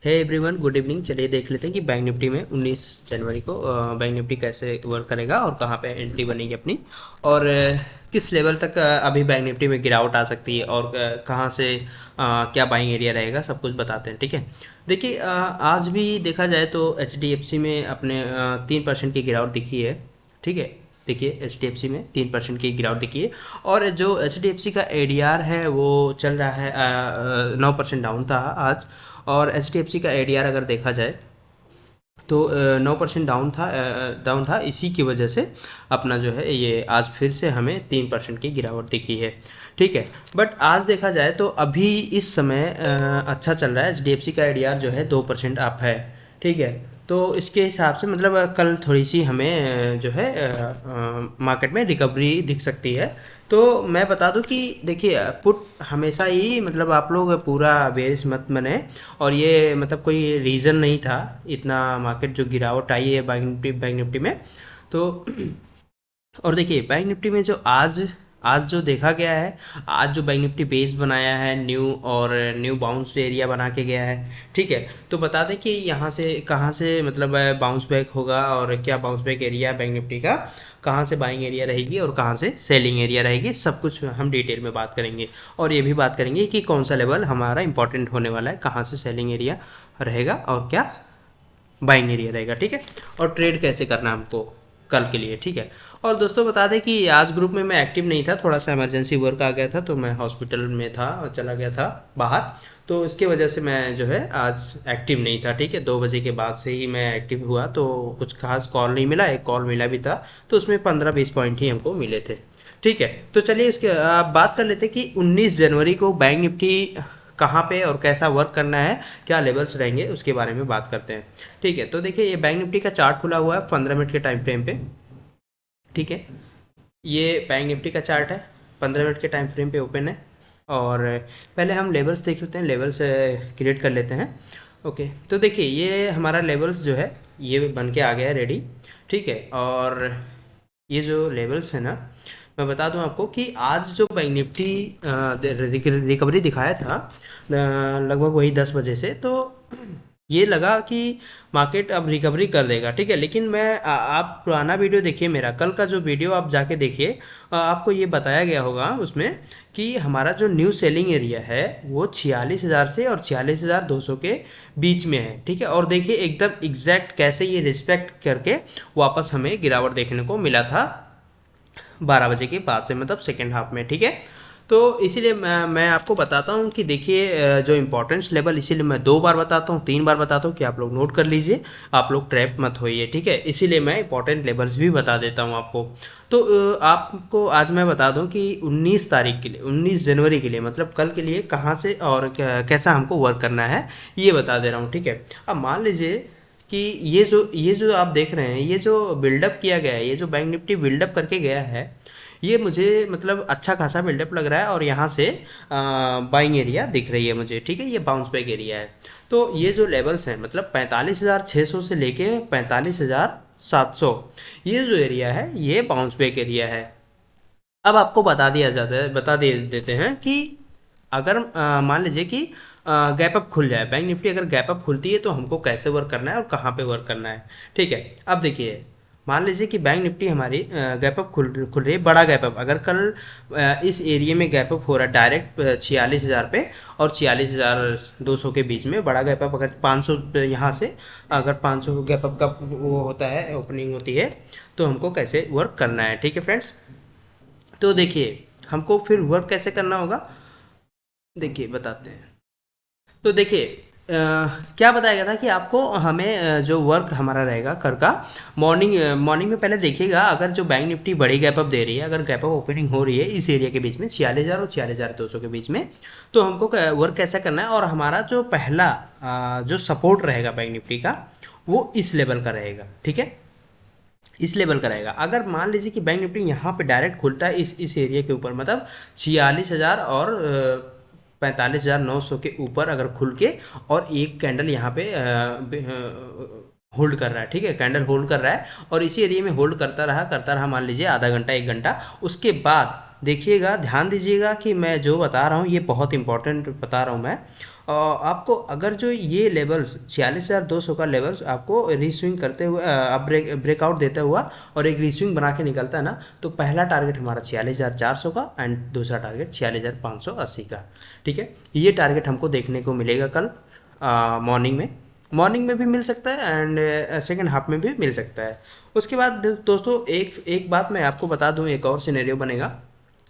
Hey everyone, good evening. चलिए देख लेते हैं कि बैंक निफ्टी में 19 जनवरी को बैंक निफ्टी कैसे वर्क करेगा और कहाँ पे एंट्री बनेगी अपनी, और किस लेवल तक अभी बैंक निफ्टी में गिरावट आ सकती है, और कहाँ से क्या बाइंग एरिया रहेगा, सब कुछ बताते हैं। ठीक है, देखिए आज भी देखा जाए तो एच डी एफ सी में अपने 3% की गिरावट दिखी है। ठीक है, देखिए एच डी एफ सी में 3% की गिरावट दिखी है, और जो एच डी एफ सी का ए डी आर है वो चल रहा है 9% डाउन था आज। और एच डी एफ सी का ए डी आर अगर देखा जाए तो 9% डाउन था। इसी की वजह से अपना जो है ये आज फिर से हमें 3% की गिरावट दिखी है। ठीक है, बट आज देखा जाए तो अभी इस समय अच्छा चल रहा है। एच डी एफ सी का ए डी आर जो है 2% अप है। ठीक है, तो इसके हिसाब से मतलब कल थोड़ी सी हमें जो है मार्केट में रिकवरी दिख सकती है। तो मैं बता दूं कि देखिए पुट हमेशा ही मतलब आप लोग पूरा बेस मत बने, और ये मतलब कोई रीज़न नहीं था इतना मार्केट जो गिरावट आई है बैंक निफ्टी में। तो और देखिए बैंक निफ्टी में जो आज आज जो देखा गया है, आज जो बैंक निफ्टी बेस बनाया है न्यू, और न्यू बाउंस एरिया बना के गया है। ठीक है, तो बता दें कि यहाँ से कहाँ से मतलब बाउंस बैक होगा, और क्या bounce back area bank Nifty का, कहाँ से बाइंग एरिया रहेगी और कहाँ से सेलिंग एरिया रहेगी, सब कुछ हम डिटेल में बात करेंगे। और ये भी बात करेंगे कि कौन सा लेवल हमारा इंपॉर्टेंट होने वाला है, कहाँ से सेलिंग एरिया रहेगा और क्या बाइंग एरिया रहेगा। ठीक है, और ट्रेड कैसे करना है हमको कल के लिए। ठीक है, और दोस्तों बता दें कि आज ग्रुप में मैं एक्टिव नहीं था, थोड़ा सा इमरजेंसी वर्क आ गया था, तो मैं हॉस्पिटल में था और चला गया था बाहर। तो इसके वजह से मैं जो है आज एक्टिव नहीं था। ठीक है, 2 बजे के बाद से ही मैं एक्टिव हुआ, तो कुछ खास कॉल नहीं मिला। एक कॉल मिला भी था तो उसमें 15-20 पॉइंट ही हमको मिले थे। ठीक है, तो चलिए इसके बात कर लेते हैं कि 19 जनवरी को बैंक निफ्टी कहाँ पे और कैसा वर्क करना है, क्या लेवल्स रहेंगे, उसके बारे में बात करते हैं। ठीक है, तो देखिए ये बैंक निफ्टी का चार्ट खुला हुआ है 15 मिनट के टाइम फ्रेम पे। ठीक है, ये बैंक निफ्टी का चार्ट है, 15 मिनट के टाइम फ्रेम पे ओपन है। और पहले हम लेवल्स देख लेते हैं, लेवल्स क्रिएट कर लेते हैं। ओके, तो देखिए ये हमारा लेवल्स जो है ये बन के आ गया है रेडी। ठीक है, और ये जो लेवल्स है ना, मैं बता दूं आपको कि आज जो बैंक निफ्टी रिकवरी दिखाया था लगभग वही 10 बजे से, तो ये लगा कि मार्केट अब रिकवरी कर देगा। ठीक है, लेकिन आप पुराना वीडियो देखिए, मेरा कल का जो वीडियो आप जाके देखिए, आपको ये बताया गया होगा उसमें कि हमारा जो न्यू सेलिंग एरिया है वो 46,000 से और 46,200 के बीच में है। ठीक है, और देखिए एकदम एग्जैक्ट कैसे ये रिस्पेक्ट करके वापस हमें गिरावट देखने को मिला था 12 बजे के बाद से, मतलब सेकेंड हाफ में। ठीक है, तो इसीलिए मैं आपको बताता हूँ कि देखिए जो इम्पोर्टेंस लेवल, इसीलिए मैं 2 बार बताता हूँ, 3 बार बताता हूँ कि आप लोग नोट कर लीजिए, आप लोग ट्रैप मत होइए। ठीक है, इसीलिए मैं इंपॉर्टेंट लेवल्स भी बता देता हूँ आपको। तो आपको आज मैं बता दूँ कि 19 तारीख के लिए, 19 जनवरी के लिए, मतलब कल के लिए कहाँ से और कैसा हमको वर्क करना है, ये बता दे रहा हूँ। ठीक है, अब मान लीजिए कि ये जो आप देख रहे हैं, ये जो बिल्डअप किया गया है, ये जो बैंक निफ्टी बिल्डअप करके गया है, ये मुझे मतलब अच्छा खासा बिल्डअप लग रहा है, और यहाँ से बाइंग एरिया दिख रही है मुझे। ठीक है, ये बाउंस बैक एरिया है। तो ये जो लेवल्स हैं मतलब 45,600 से लेके 45,700, ये जो एरिया है ये बाउंस बैक एरिया है। अब आपको बता दिया जाता है, बता दे देते हैं कि अगर मान लीजिए कि गैप अप खुल जाए, बैंक निफ्टी अगर गैप अप खुलती है तो हमको कैसे वर्क करना है और कहाँ पे वर्क करना है। ठीक है, अब देखिए मान लीजिए कि बैंक निफ्टी हमारी गैप अप खुल रही है, बड़ा गैप अप अगर कल इस एरिया में गैप अप हो रहा है डायरेक्ट 46,000 पे और 46,200 के बीच में, बड़ा गैप अप अगर 500 यहाँ से, अगर 500 गैप अप का वो होता है, ओपनिंग होती है, तो हमको कैसे वर्क करना है। ठीक है फ्रेंड्स, तो देखिए हमको फिर वर्क कैसे करना होगा, देखिए बताते हैं। तो देखिए क्या बताया गया था कि आपको हमें जो वर्क हमारा रहेगा कर का, मॉर्निंग में पहले देखिएगा, अगर जो बैंक निफ्टी बड़ी गैप अप दे रही है, अगर गैप अप ओपनिंग हो रही है इस एरिया के बीच में 46,000 और 46,200 के बीच में, तो हमको वर्क कैसा करना है। और हमारा जो पहला जो सपोर्ट रहेगा बैंक निफ्टी का, वो इस लेवल का रहेगा। ठीक है, इस लेवल का रहेगा। अगर मान लीजिए कि बैंक निफ्टी यहाँ पे डायरेक्ट खुलता है इस एरिया के ऊपर, मतलब 46,000 और 45,900 के ऊपर अगर खुल के, और एक कैंडल यहाँ पे होल्ड कर रहा है। ठीक है, कैंडल होल्ड कर रहा है और इसी एरिया में होल्ड करता रहा मान लीजिए आधा घंटा 1 घंटा, उसके बाद देखिएगा, ध्यान दीजिएगा कि मैं जो बता रहा हूँ ये बहुत इंपॉर्टेंट बता रहा हूँ मैं। आपको अगर जो ये लेवल्स 46,200 का लेवल्स आपको रीस्विंग करते हुए ब्रेकआउट देता हुआ और एक रीस्विंग बना के निकलता है ना, तो पहला टारगेट हमारा 46,400 का एंड दूसरा टारगेट 46,580 का। ठीक है, ये टारगेट हमको देखने को मिलेगा कल मॉर्निंग में भी मिल सकता है एंड सेकेंड हाफ में भी मिल सकता है। उसके बाद दोस्तों एक एक बात मैं आपको बता दूं, एक और सिनेरियो बनेगा।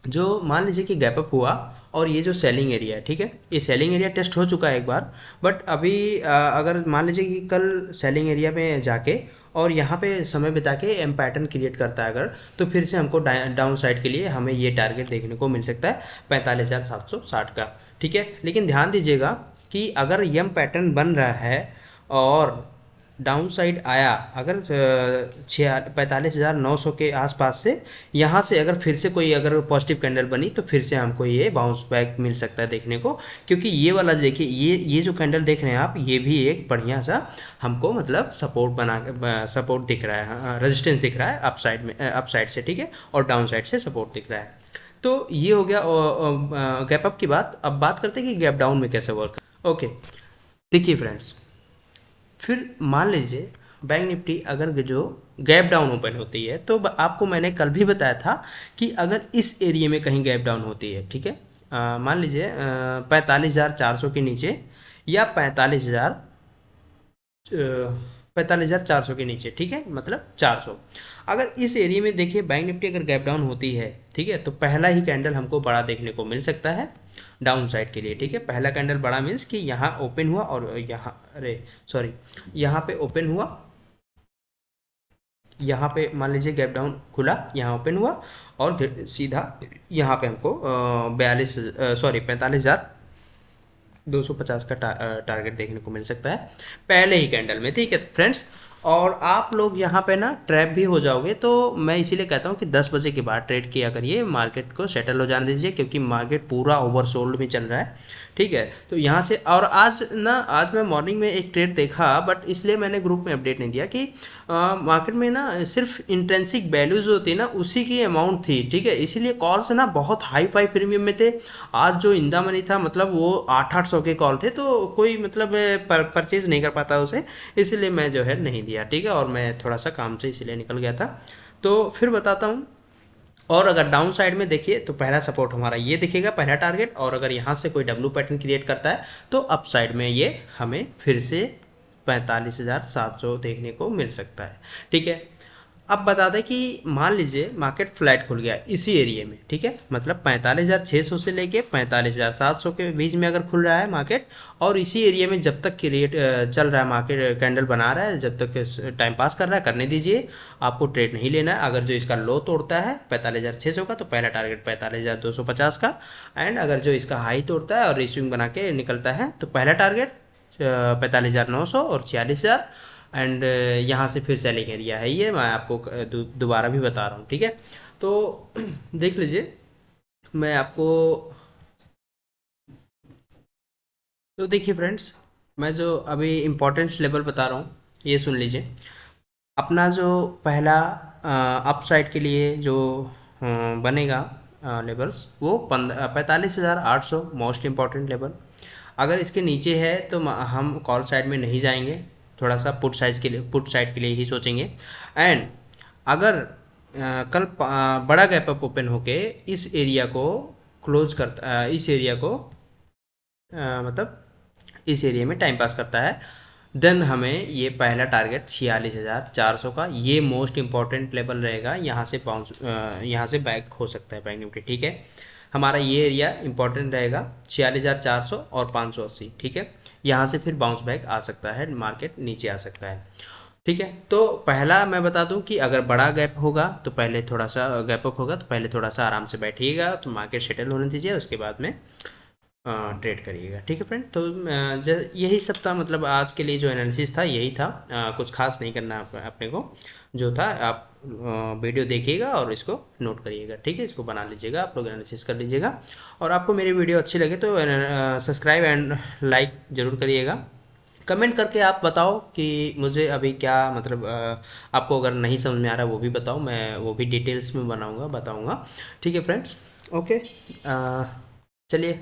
जो मान लीजिए कि गैप अप हुआ और ये जो सेलिंग एरिया है, ठीक है, ये सेलिंग एरिया टेस्ट हो चुका है एक बार, बट अभी अगर मान लीजिए कि कल सेलिंग एरिया में जाके और यहाँ पे समय बिता के एम पैटर्न क्रिएट करता है अगर, तो फिर से हमको डाउन साइड के लिए हमें ये टारगेट देखने को मिल सकता है 45,760 का। ठीक है, लेकिन ध्यान दीजिएगा कि अगर यम पैटर्न बन रहा है और डाउन साइड आया, अगर 45,900 के आसपास से यहाँ से अगर फिर से कोई अगर पॉजिटिव कैंडल बनी तो फिर से हमको ये बाउंस बैक मिल सकता है देखने को। क्योंकि ये वाला देखिए, ये जो कैंडल देख रहे हैं आप, ये भी एक बढ़िया सा हमको मतलब सपोर्ट दिख रहा है, रेजिस्टेंस दिख रहा है अप साइड से, ठीक है, और डाउन साइड से सपोर्ट दिख रहा है। तो ये हो गया गैप अप की बात। अब बात करते हैं कि गैप डाउन में कैसे वर्क। ओके, देखिए फ्रेंड्स, फिर मान लीजिए बैंक निफ्टी अगर जो गैप डाउन ओपन होती है, तो आपको मैंने कल भी बताया था कि अगर इस एरिया में कहीं गैप डाउन होती है, ठीक है, मान लीजिए 45,400 के नीचे या 45,400 के नीचे, ठीक है, मतलब 400, अगर इस एरिया में देखिए बैंक निफ्टी अगर गैप डाउन होती है, ठीक है, तो पहला ही कैंडल हमको बड़ा देखने को मिल सकता है डाउन साइड के लिए। ठीक है, पहला कैंडल बड़ा मीन्स कि यहाँ ओपन हुआ और यहाँ, अरे सॉरी, यहाँ पे ओपन हुआ, यहाँ पे मान लीजिए गैप डाउन खुला, यहाँ ओपन हुआ और फिर सीधा यहाँ पे हमको 45,250 का टारगेट देखने को मिल सकता है पहले ही कैंडल में। ठीक है फ्रेंड्स, और आप लोग यहाँ पे ना ट्रैप भी हो जाओगे, तो मैं इसीलिए कहता हूँ कि 10 बजे के बाद ट्रेड किया करिए, मार्केट को सेटल हो जाने दीजिए, क्योंकि मार्केट पूरा ओवरसोल्ड में चल रहा है। ठीक है, तो यहाँ से, और आज मैं मॉर्निंग में एक ट्रेड देखा, बट इसलिए मैंने ग्रुप में अपडेट नहीं दिया कि मार्केट में ना सिर्फ इंट्रेंसिक वैल्यूज होती है ना, उसी की अमाउंट थी। ठीक है, इसीलिए कॉल्स ना बहुत हाई फाई प्रीमियम में थे। आज जो इंदा मनी था, मतलब वो 800 के कॉल थे, तो कोई मतलब परचेज नहीं कर पाता उसे, इसलिए मैं जो है नहीं दिया। ठीक है, और मैं थोड़ा सा काम से इसलिए निकल गया था। तो फिर बताता हूँ। और अगर डाउन साइड में देखिए तो पहला सपोर्ट हमारा ये दिखेगा, पहला टारगेट, और अगर यहाँ से कोई डब्लू पैटर्न क्रिएट करता है तो अप साइड में ये हमें फिर से 45,700 देखने को मिल सकता है। ठीक है, अब बता दें कि मान लीजिए मार्केट फ्लैट खुल गया इसी एरिया में, ठीक है, मतलब 45,600 से लेके 45,700 के बीच में अगर खुल रहा है मार्केट, और इसी एरिया में जब तक क्रिएट चल रहा है, मार्केट कैंडल बना रहा है, जब तक टाइम पास कर रहा है करने दीजिए, आपको ट्रेड नहीं लेना है। अगर जो इसका लो तोड़ता है 45,600 का, तो पहला टारगेट 45,250 का, एंड अगर जो इसका हाई तोड़ता है और रिस्विंग बना के निकलता है, तो पहला टारगेट 45,900 और 46,000, एंड यहाँ से फिर सेलिंग एरिया है, ये मैं आपको दोबारा भी बता रहा हूँ। ठीक है, तो देख लीजिए, मैं आपको, तो देखिए फ्रेंड्स, मैं जो अभी इम्पोर्टेंट लेवल बता रहा हूँ ये सुन लीजिए। अपना जो पहला अप साइड के लिए जो बनेगा लेवल्स, वो 45,800 मोस्ट इम्पॉर्टेंट लेवल। अगर इसके नीचे है तो हम कॉल साइड में नहीं जाएंगे, थोड़ा सा पुट साइड के लिए ही सोचेंगे। एंड अगर कल बड़ा गैप अप ओपन होके इस एरिया को क्लोज करता, इस एरिया को मतलब इस एरिया में टाइम पास करता है, देन हमें ये पहला टारगेट 46,400 का, ये मोस्ट इंपॉर्टेंट लेवल रहेगा। यहाँ से बैक हो सकता है बैंक निफ्टी। ठीक है, हमारा ये एरिया इंपॉर्टेंट रहेगा 46,400 और 580। ठीक है, यहाँ से फिर बाउंस बैक आ सकता है, मार्केट नीचे आ सकता है। ठीक है, तो पहला मैं बता दूं कि अगर बड़ा गैप होगा तो पहले थोड़ा सा गैप अप होगा तो पहले थोड़ा सा आराम से बैठिएगा, तो मार्केट सेटल होने दीजिए, उसके बाद में ट्रेड करिएगा। ठीक है फ्रेंड, तो यही सब था, मतलब आज के लिए जो एनालिसिस था यही था। कुछ खास नहीं करना अपने को, जो था आप वीडियो देखिएगा और इसको नोट करिएगा। ठीक है, इसको बना लीजिएगा, आप लोग एनालिसिस कर लीजिएगा, और आपको मेरी वीडियो अच्छी लगे तो सब्सक्राइब एंड लाइक ज़रूर करिएगा। कमेंट करके आप बताओ कि मुझे अभी क्या मतलब आपको अगर नहीं समझ में आ रहा वो भी बताओ, मैं वो भी डिटेल्स में बताऊँगा। ठीक है फ्रेंड्स, ओके, चलिए।